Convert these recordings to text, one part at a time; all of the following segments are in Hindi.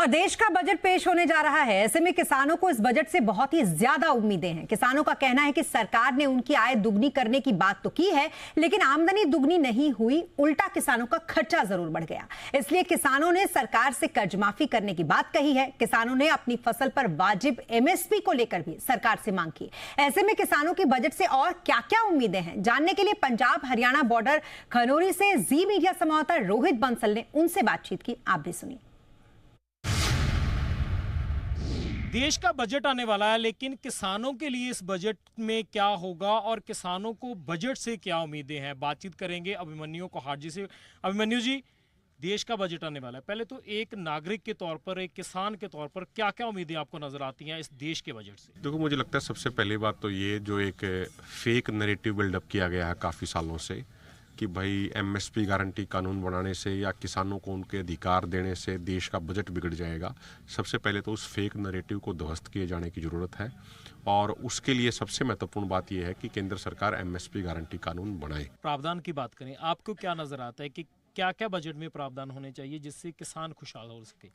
देश का बजट पेश होने जा रहा है। ऐसे में किसानों को इस बजट से बहुत ही ज्यादा उम्मीदें हैं। किसानों का कहना है कि सरकार ने उनकी आय दुगनी करने की बात तो की है, लेकिन आमदनी दुगनी नहीं हुई, उल्टा किसानों का खर्चा जरूर बढ़ गया। इसलिए किसानों ने सरकार से कर्ज माफी करने की बात कही है। किसानों ने अपनी फसल पर वाजिब एमएसपी को लेकर भी सरकार से मांग की। ऐसे में किसानों की बजट से और क्या क्या उम्मीदें हैं, जानने के लिए पंजाब हरियाणा बॉर्डर खनौरी से जी मीडिया संवाददाता रोहित बंसल ने उनसे बातचीत की। आप भी सुनिए। देश का बजट आने वाला है, लेकिन किसानों के लिए इस बजट में क्या होगा और किसानों को बजट से क्या उम्मीदें हैं, बातचीत करेंगे अभिमन्यु कोहाट जी से। अभिमन्यु जी, देश का बजट आने वाला है, पहले तो एक नागरिक के तौर पर, एक किसान के तौर पर क्या क्या उम्मीदें आपको नजर आती हैं इस देश के बजट से? देखो, मुझे लगता है सबसे पहली बात तो ये जो एक फेक नैरेटिव बिल्डअप किया गया है काफ़ी सालों से कि भाई एमएसपी गारंटी कानून बनाने से या किसानों को उनके अधिकार देने से देश का बजट बिगड़ जाएगा। सबसे पहले तो उस फेक नैरेटिव को ध्वस्त किए जाने की ज़रूरत है और उसके लिए सबसे महत्वपूर्ण बात यह है कि केंद्र सरकार एमएसपी गारंटी कानून बनाए। प्रावधान की बात करें, आपको क्या नजर आता है कि क्या क्या बजट में प्रावधान होने चाहिए जिससे किसान खुशहाल हो सके?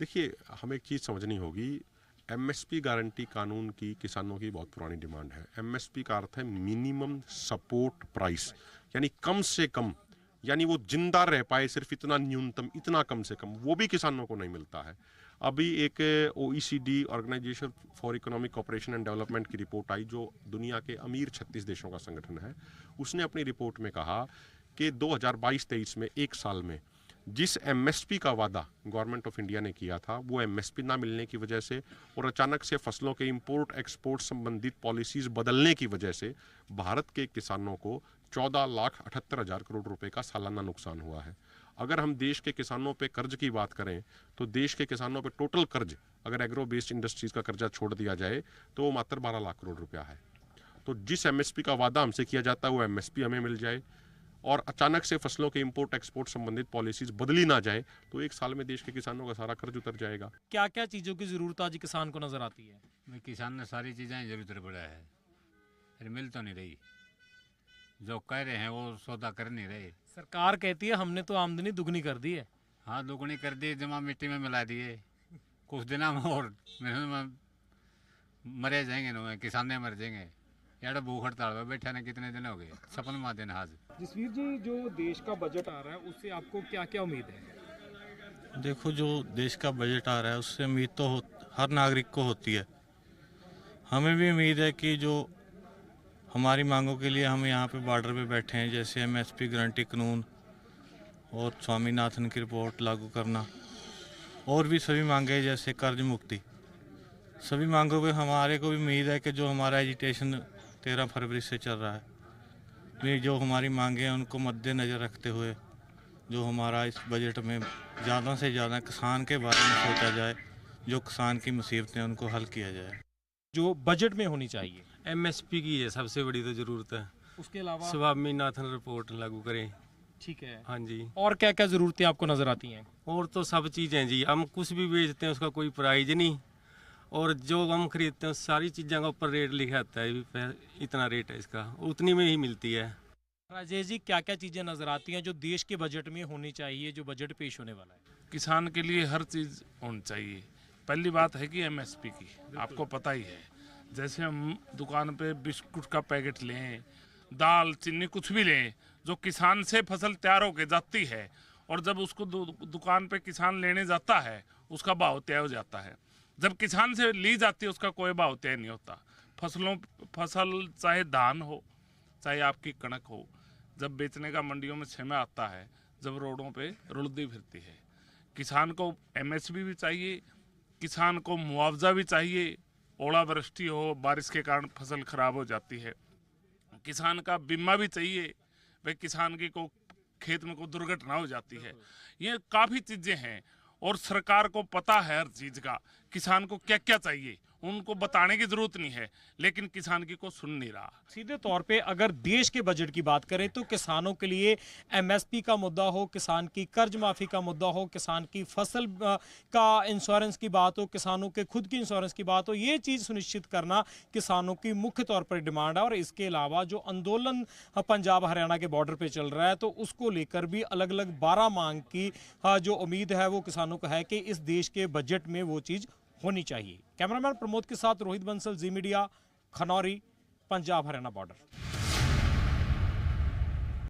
देखिए, हमें एक चीज़ समझनी होगी, एमएसपी गारंटी कानून की किसानों की बहुत पुरानी डिमांड है। एमएसपी का अर्थ है मिनिमम सपोर्ट प्राइस, यानी कम से कम, यानी वो जिंदा रह पाए सिर्फ इतना न्यूनतम, इतना कम से कम, वो भी किसानों को नहीं मिलता है। अभी एक OECD organisation for economic cooperation and development की रिपोर्ट आई, जो दुनिया के अमीर 36 देशों का संगठन है। उसने अपनी रिपोर्ट में कहा कि 2022-23 में एक साल में जिस एमएसपी का वादा गवर्नमेंट ऑफ इंडिया ने किया था, वो एमएसपी ना मिलने की वजह से और अचानक से फसलों के इंपोर्ट एक्सपोर्ट संबंधित पॉलिसीज बदलने की वजह से भारत के किसानों को 14,78,000 करोड़ रुपए का सालाना नुकसान हुआ है। अगर हम देश के किसानों पे कर्ज की बात करें तो देश के किसानों पे टोटल कर्ज, अगर एग्रो बेस्ड इंडस्ट्रीज का कर्जा छोड़ दिया जाए तो वो मात्र 12 लाख करोड़ रुपया है। तो जिस एमएसपी का वादा हमसे किया जाता है वो एमएसपी हमें मिल जाए और अचानक से फसलों के इंपोर्ट एक्सपोर्ट संबंधित पॉलिसीज बदली ना जाए तो एक साल में देश के किसानों का सारा कर्ज उतर जाएगा। क्या क्या चीजों की जरूरत आज किसान को नजर आती है? किसान ने सारी चीज़ें जरूरत पड़ा है, फिर मिल तो नहीं रही। जो कह रहे हैं वो सौदा कर नहीं रहे। सरकार कहती है हमने तो आमदनी दुगनी कर दी है। हाँ, दुगनी कर दी, जमा मिट्टी में मिला दिए। कुछ दिन में और मरे जाएंगे ना, किसान मर जाएंगे। यार भूख हड़ताल में बैठा ने कितने दिन हो गए, सपन माह दिन आज। जसवीर जी, जो देश का बजट आ रहा है उससे आपको क्या क्या उम्मीद है? देखो, जो देश का बजट आ रहा है उससे उम्मीद तो हर नागरिक को होती है। हमें भी उम्मीद है कि जो हमारी मांगों के लिए हम यहाँ पे बॉर्डर पे बैठे हैं, जैसे एमएसपी गारंटी कानून और स्वामीनाथन की रिपोर्ट लागू करना और भी सभी मांगे जैसे कर्ज मुक्ति, सभी मांगों पे हमारे को भी उम्मीद है कि जो हमारा एजिटेशन 13 फरवरी से चल रहा है, भी जो हमारी मांगे हैं उनको मद्देनज़र रखते हुए जो हमारा इस बजट में ज़्यादा से ज़्यादा किसान के बारे में सोचा जाए, जो किसान की मुसीबतें उनको हल किया जाए। जो बजट में होनी चाहिए एमएसपी की है सबसे बड़ी तो जरूरत है। उसके अलावा स्वामीनाथन रिपोर्ट लागू करें। ठीक है। हाँ जी। और क्या क्या जरूरतें आपको नजर आती हैं? और तो सब चीज़ें जी, हम कुछ भी बेचते हैं उसका कोई प्राइज नहीं, और जो हम खरीदते हैं सारी चीज़ों का ऊपर रेट लिखा आता है, इतना रेट है इसका, उतनी में ही मिलती है। राजेश जी, क्या क्या चीज़ें नजर आती हैं जो देश के बजट में होनी चाहिए, जो बजट पेश होने वाला है? किसान के लिए हर चीज़ होनी चाहिए। पहली बात है कि एमएसपी की, आपको पता ही है, जैसे हम दुकान पे बिस्कुट का पैकेट लें, दाल चीनी कुछ भी लें, जो किसान से फसल तैयार होके जाती है और जब उसको दुकान पे किसान लेने जाता है उसका भाव तय हो जाता है। जब किसान से ली जाती है उसका कोई भाव तय नहीं होता। फसल चाहे धान हो चाहे आपकी कणक हो, जब बेचने का मंडियों में समय आता है, जब रोडों पे रुलदी फिरती है, किसान को एमएसपी भी चाहिए, किसान को मुआवजा भी चाहिए। ओलावृष्टि हो, बारिश के कारण फसल खराब हो जाती है, किसान का बीमा भी चाहिए, भाई किसान की को खेत में कोई दुर्घटना हो जाती है। ये काफ़ी चीज़ें हैं और सरकार को पता है हर चीज़ का, किसान को क्या क्या चाहिए उनको बताने की जरूरत नहीं है, लेकिन किसान की को सुन नहीं रहा। सीधे तौर पे अगर देश के बजट की बात करें तो किसानों के लिए एमएसपी का मुद्दा हो, किसान की कर्ज माफी का मुद्दा हो, किसान की फसल का इंश्योरेंस की बात हो, किसानों के खुद की इंश्योरेंस की बात हो, ये चीज सुनिश्चित करना किसानों की मुख्य तौर पर डिमांड है। और इसके अलावा जो आंदोलन पंजाब हरियाणा के बॉर्डर पे चल रहा है तो उसको लेकर भी अलग अलग 12 मांग की जो उम्मीद है वो किसानों को है कि इस देश के बजट में वो चीज होनी चाहिए। कैमरामैन प्रमोद के साथ रोहित बंसल, जी मीडिया, खनौरी, पंजाब हरियाणा बॉर्डर।